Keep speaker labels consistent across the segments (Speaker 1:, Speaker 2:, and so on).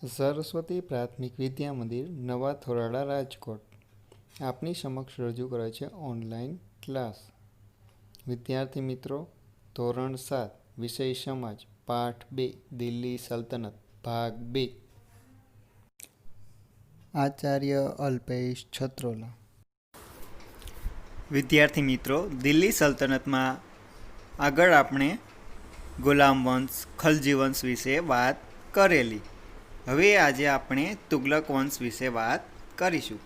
Speaker 1: સરસ્વતી પ્રાથમિક વિદ્યા મંદિર, નવા થોરાળા, રાજકોટ આપની સમક્ષ રજૂ કરે છે ઓનલાઈન ક્લાસ. વિદ્યાર્થી મિત્રો, ધોરણ 7, વિષય સમાજ, પાઠ 2, દિલ્હી સલ્તનત, ભાગ 2. આચાર્ય અલ્પેશ છત્રોલા. વિદ્યાર્થી મિત્રો, દિલ્હી સલ્તનતમાં આગળ આપણે ગુલામ વંશ, ખલજી વંશ વિશે વાત કરેલી. હવે આજે આપણે તુગલક વંશ વિશે વાત કરીશું.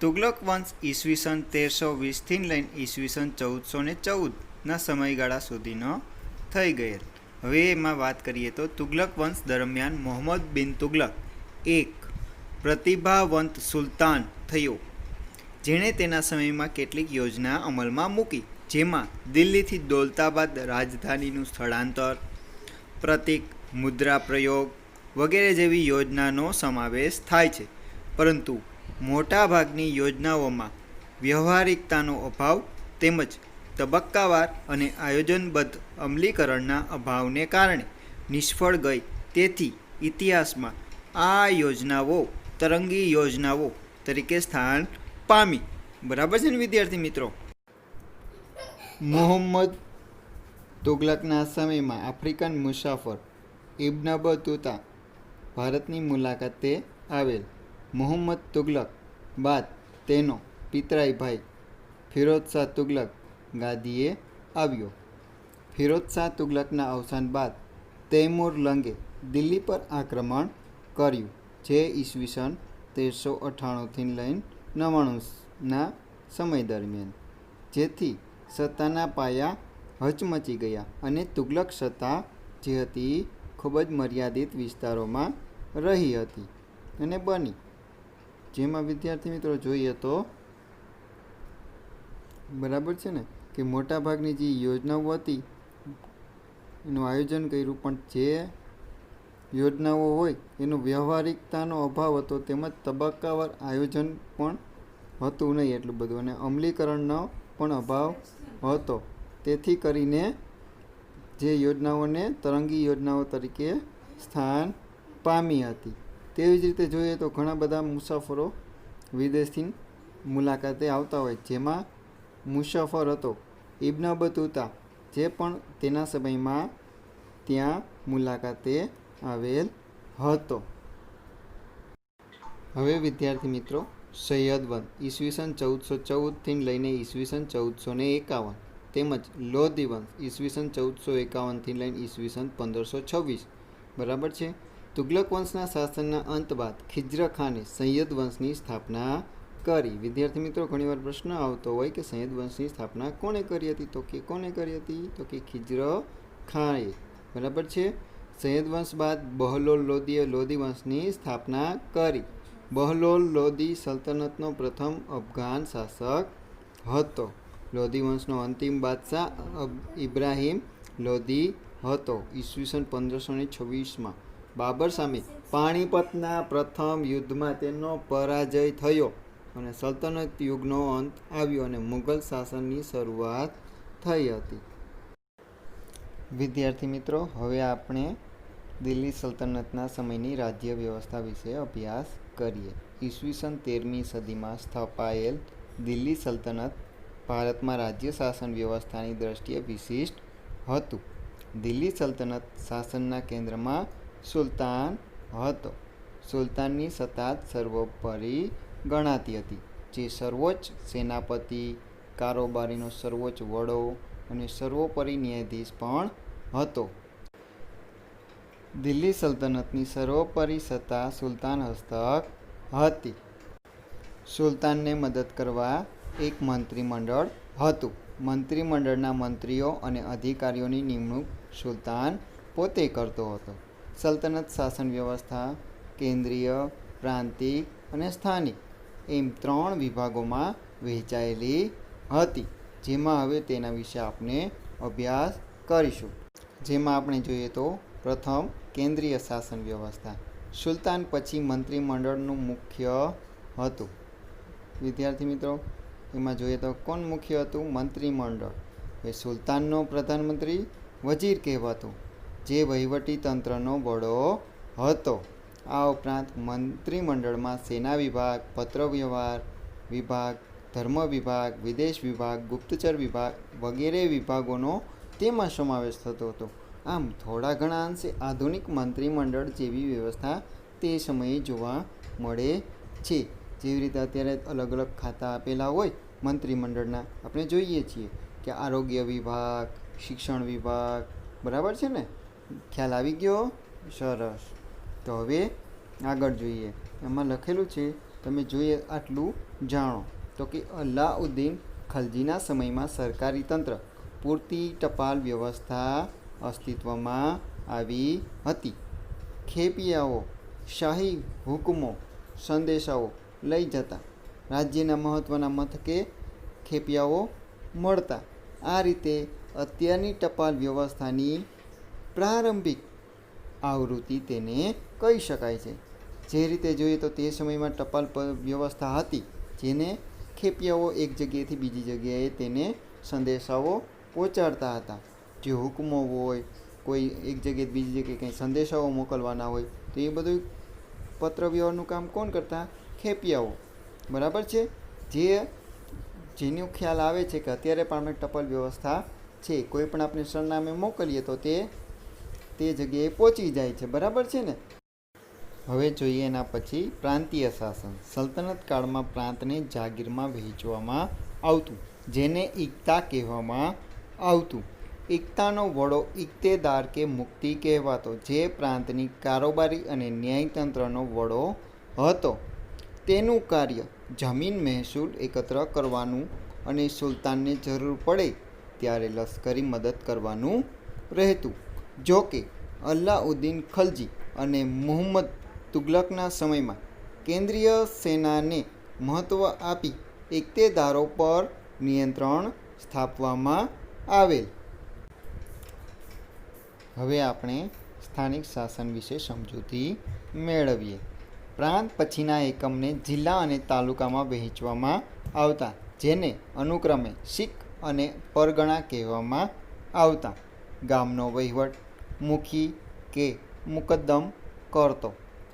Speaker 1: તુગલક વંશ ઈસવીસન 1320થી લઈને ઈસવીસન 1414ના સમયગાળા સુધીનો થઈ ગયેલ. હવે એમાં વાત કરીએ તો તુગલક વંશ દરમિયાન મોહમ્મદ બિન તુગલક એક પ્રતિભાવંત સુલતાન થયો, જેણે તેના સમયમાં કેટલીક યોજના અમલમાં મૂકી, જેમાં દિલ્હીથી દૌલતાબાદ રાજધાનીનું સ્થળાંતર, પ્રતીક મુદ્રા પ્રયોગ વગેરે જેવી યોજનાનો સમાવેશ થાય છે. પરંતુ મોટાભાગની યોજનાઓમાં વ્યવહારિકતાનો અભાવ તેમજ તબક્કાવાર અને આયોજનબદ્ધ અમલીકરણના અભાવને કારણે નિષ્ફળ ગઈ. તેથી ઇતિહાસમાં આ યોજનાઓ તરંગી યોજનાઓ તરીકે સ્થાન પામી. બરાબર છે ને વિદ્યાર્થી મિત્રો? મોહમ્મદ તુગલકના સમયમાં આફ્રિકન મુસાફર ઇબ્ન બતુતા ભારતની મુલાકાતે આવેલ. મોહમ્મદ તુગલક બાદ તેનો પિતરાઈ ભાઈ ફિરોઝ શાહ તુગલક ગાદીએ આવ્યો. ફિરોઝ શાહ તુગલકના અવસાન બાદ તૈમૂર લંગે દિલ્હી પર આક્રમણ કર્યું, જે ઈસવીસન 1398થી લઈને 99ના સમય દરમિયાન, જેથી સત્તાના પાયા હચમચી ગયા અને તુગલક સત્તા જે હતી ખૂબ જ મર્યાદિત વિસ્તારોમાં રહી હતી અને બની. જેમાં વિદ્યાર્થી મિત્રો જોઈએ તો બરાબર છે ને કે મોટાભાગની જે યોજનાઓ હતી એનું આયોજન કર્યું, પણ જે યોજનાઓ હોય એનો વ્યવહારિકતાનો અભાવ હતો, તેમજ તબક્કાવાર આયોજન પણ હતું નહીં એટલું બધું, અને અમલીકરણનો પણ અભાવ હતો. તેથી કરીને જે યોજનાઓને તરંગી યોજનાઓ તરીકે સ્થાન પામી હતી. તેવી જ રીતે જોઈએ તો ઘણા બધા મુસાફરો વિદેશથી મુલાકાતે આવતા હોય, જેમાં મુસાફર હતો ઇબ્ન બતુતા, જે પણ તેના સમયમાં ત્યાં મુલાકાતે આવેલ હતો. હવે વિદ્યાર્થી મિત્રો, સૈયદ વંશ ઈસવીસન 1414થી લઈને ઈસવીસન 1451, તેમજ લોધી વંશ ઈસવીસન 1451થી લઈને ઈસવીસન 1526. બરાબર છે. તુગલક વંશના શાસનના અંત બાદ ખિજ્ર ખાને સૈયદ વંશની સ્થાપના કરી. વિદ્યાર્થી મિત્રો, ઘણીવાર પ્રશ્ન આવતો હોય કે સૈયદ વંશની સ્થાપના કોણે કરી હતી? તો કે કોને કરી હતી? તો કે ખિજ્ર ખાને. બરાબર છે. સૈયદ વંશ બાદ બહલોલ લોધીએ લોધી વંશની સ્થાપના કરી. બહલોલ લોધી સલ્તનતનો પ્રથમ અફઘાન શાસક હતો. લોધી વંશનો અંતિમ બાદશાહ ઇબ્રાહિમ લોધી હતો. ઈસવીસન 1526માં બાબર સામે પાણીપતના પ્રથમ યુદ્ધમાં તેનો પરાજય થયો અને સલ્તનત યુગનો અંત આવ્યો અને મુઘલ શાસનની શરૂઆત થઈ હતી. વિદ્યાર્થી મિત્રો, હવે આપણે દિલ્હી સલ્તનતના સમયની રાજ્ય વ્યવસ્થા વિશે અભ્યાસ કરીએ. ઈસવીસન 13મી સદીમાં સ્થપાયેલ દિલ્હી સલ્તનત ભારતમાં રાજ્ય શાસન વ્યવસ્થાની દ્રષ્ટિએ વિશિષ્ટ હતું. દિલ્હી સલ્તનત શાસનના કેન્દ્રમાં સુલતાન હતો. સુલતાનની સત્તા સર્વોપરી ગણાતી હતી, જે સર્વોચ્ચ સેનાપતિ, કારોબારીનો સર્વોચ્ચ વડો અને સર્વોપરી ન્યાયાધીશ પણ હતો. દિલ્હી સલ્તનતની સર્વોપરી સત્તા સુલતાન હસ્તક હતી. સુલતાનને મદદ કરવા એક મંત્રીમંડળ હતું. મંત્રીમંડળના મંત્રીઓ અને અધિકારીઓની નિમણૂક સુલતાન પોતે કરતો હતો. સલ્તનત શાસન વ્યવસ્થા કેન્દ્રીય, પ્રાંતિક અને સ્થાનિક એમ 3 વિભાગોમાં વહેંચાયેલી હતી. જેમાં હવે તેના વિશે આપણે અભ્યાસ કરીશું. જેમાં આપણે જોઈએ તો પ્રથમ કેન્દ્રીય શાસન વ્યવસ્થા. સુલતાન પછી મંત્રીમંડળનું મુખ્ય હતું. વિદ્યાર્થી મિત્રો, એમાં જોઈએ તો કોણ મુખ્ય હતું? મંત્રીમંડળ. એ સુલતાનનો પ્રધાનમંત્રી વજીર કહેવાતો, જે વહીવટી તંત્રનો વડો હતો. આ ઉપરાંત મંત્રીમંડળમાં સેના વિભાગ, પત્ર વ્યવહાર વિભાગ, ધર્મ વિભાગ, વિદેશ વિભાગ, ગુપ્તચર વિભાગ વગેરે વિભાગોનો તેમાં સમાવેશ થતો હતો. આમ થોડા ઘણા અંશે આધુનિક મંત્રીમંડળ જેવી વ્યવસ્થા તે સમયે જોવા મળે છે. જેવી રીતે અત્યારે અલગ અલગ ખાતા આપેલા હોય મંત્રીમંડળના, આપણે જોઈએ છીએ કે આરોગ્ય વિભાગ, શિક્ષણ વિભાગ, બરાબર છે ને? ખ્યાલ આવી ગયો? સરસ. તો હવે આગળ જોઈએ. એમાં લખેલું છે, તમે જોઈએ આટલું જાણો. તો કે અલાઉદ્દીન ખલજીના સમયમાં સરકારી તંત્ર પૂરતી ટપાલ વ્યવસ્થા અસ્તિત્વમાં આવી હતી. ખેપિયાઓ શાહી હુકમો સંદેશાઓ લઈ જતા રાજ્યના મહત્ત્વના મથકે ખેપિયાઓ મળતા. આ રીતે અત્યારની ટપાલ વ્યવસ્થાની પ્રારંભિક આવૃત્તિ તેને કહી શકાય છે. જે રીતે જોઈએ તો તે સમયમાં ટપાલ વ્યવસ્થા હતી, જેને ખેપિયાઓ એક જગ્યાએથી બીજી જગ્યાએ તેને સંદેશાઓ પહોંચાડતા હતા. જે હુકમો હોય, કોઈ એક જગ્યાએ બીજી જગ્યાએ કંઈ સંદેશાઓ મોકલવાના હોય, તો એ બધું પત્ર વ્યવહારનું કામ કોણ કરતા? ખેપિયાઓ. બરાબર છે? જેનો ખ્યાલ આવે છે કે અત્યારે પણ આપણે ટપાલ વ્યવસ્થા છે, કોઈ પણ આપણે સરનામે મોકલીએ તો તે જગ્યાએ પહોંચી જાય છે. બરાબર છે ને? હવે જોઈએ એના પછી પ્રાંતીય શાસન. સલ્તનત કાળમાં પ્રાંતને જાગીરમાં વહેંચવામાં આવતું, જેને ઇક્તા કહેવામાં આવતું. ઇક્તાનો વડો ઇક્તેદાર કે મુક્તિ કહેવાતો, જે પ્રાંતની કારોબારી અને ન્યાયતંત્રનો વડો હતો. તેનું કાર્ય જમીન મહેસૂલ એકત્ર કરવાનું અને સુલતાનને જરૂર પડે ત્યારે લશ્કરી મદદ કરવાનું રહેતું. જો કે અલાઉદ્દીન ખલજી અને મુહમ્મદ તુગલકના સમયમાં કેન્દ્રીય સેનાને મહત્ત્વ આપી ઇક્તેદારો પર નિયંત્રણ સ્થાપવામાં આવેલ. હવે આપણે સ્થાનિક શાસન વિશે સમજૂતી મેળવીએ. પ્રાંત પછીના એકમને જિલ્લા અને તાલુકામાં વહેંચવામાં આવતા, જેને અનુક્રમે શીખ અને પરગણા કહેવામાં આવતા. ગામનો વહીવટ મુખી કે મુકદ્દમ કરતો,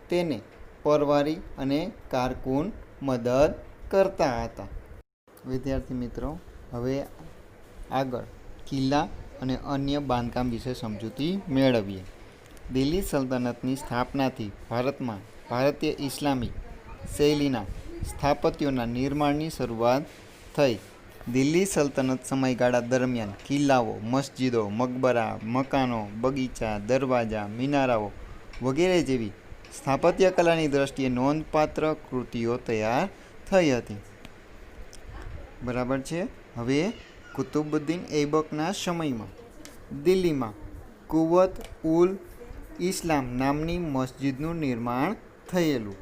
Speaker 1: તેને પરવારી અને કારકુન મદદ કરતા હતા. વિદ્યાર્થી મિત્રો, હવે આગળ કિલ્લા અને અન્ય બાંધકામ વિશે સમજૂતી મેળવીએ. દિલ્હી સલ્તનતની સ્થાપનાથી ભારતમાં ભારતીય ઇસ્લામી શૈલીના સ્થાપત્યોના નિર્માણની શરૂઆત થઈ. દિલ્હી સલ્તનત સમયગાળા દરમિયાન કિલ્લાઓ, મસ્જિદો, મકબરા, મકાનો, બગીચા, દરવાજા, મિનારાઓ વગેરે જેવી સ્થાપત્ય કલાની દ્રષ્ટિએ નોંધપાત્ર કૃતિઓ તૈયાર થઈ હતી. બરાબર છે? હવે કુતુબુદ્દીન ઐબકના સમયમાં દિલ્હીમાં કુવત ઉલ ઇસ્લામ નામની મસ્જિદનું નિર્માણ થયેલું.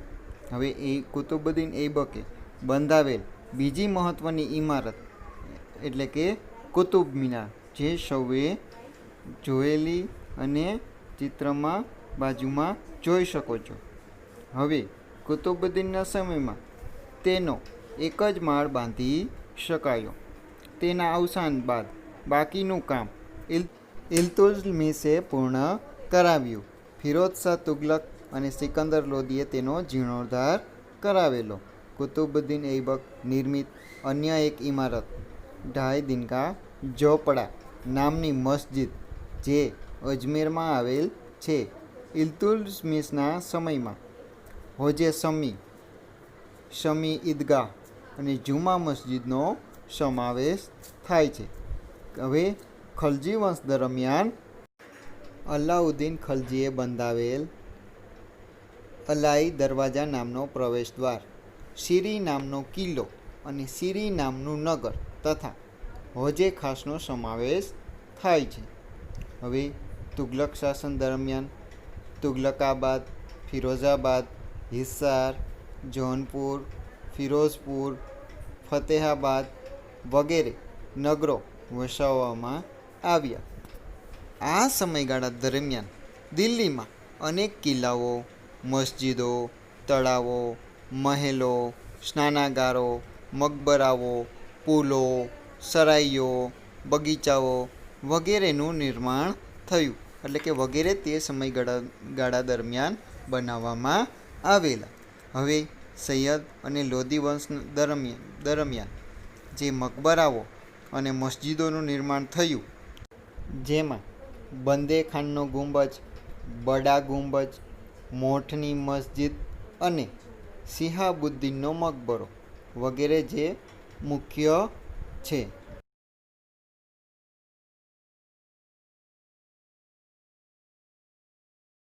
Speaker 1: હવે કુતુબુદ્દીન ઐબકે બંધાવેલ બીજી મહત્ત્વની ઇમારત એટલે કે કુતુબ મિનાર, જે સૌએ જોયેલી અને ચિત્રમાં બાજુમાં જોઈ શકો છો. હવે કુતુબુદ્દીનના સમયમાં તેનો એક જ માળ બાંધી શકાયો. તેના અવસાન બાદ બાકીનું કામ ઇલ્તુત્મિશે પૂર્ણ કરાવ્યું. ફિરોઝ શાહ તુગલક અને સિકંદર લોદીએ તેનો જીર્ણોદ્ધાર કરાવેલો. કુતુબુદ્દીન ઐબક નિર્મિત અન્ય એક ઇમારત ઢાઈ દિનકા ઝોપડા નામની મસ્જિદ, જે અજમેરમાં આવેલ છે, ઇલ્તુત્મિશના સમયમાં હોજે શમી ઈદગાહ અને જુમા મસ્જિદનો સમાવેશ થાય છે. હવે ખલજી વંશ દરમિયાન અલાઉદ્દીન ખલજીએ બંધાવેલ અલાઈ દરવાજા નામનો પ્રવેશદ્વાર, શીરી નામનો કિલ્લો અને શીરી નામનું નગર તથા હોજે ખાસનો સમાવેશ થાય છે. હવે તુગલક શાસન દરમિયાન તુગલકાબાદ, ફિરોઝાબાદ, હિસાર, જૌનપુર, ફિરોઝપુર, ફતેહાબાદ વગેરે નગરો વસાવવામાં આવ્યા. આ સમયગાળા દરમિયાન દિલ્હીમાં અનેક કિલ્લાઓ, મસ્જિદો, તળાવો, મહેલો, સ્નાનાગારો, મકબરાઓ, પુલો, સરાઈઓ, બગીચાઓ વગેરેનું નિર્માણ થયું. એટલે કે વગેરે તે સમયગાળા દરમિયાન બનાવવામાં આવેલા. હવે સૈયદ અને લોધી વંશ દરમિયાન જે મકબરાઓ અને મસ્જિદોનું નિર્માણ થયું, જેમાં બંદે ખાનનો ગુંબજ, બડા ગુંબજ, મોઠની મસ્જિદ અને શિહાબુદ્દીનનો મકબરો વગેરે જે મુખ્ય છે.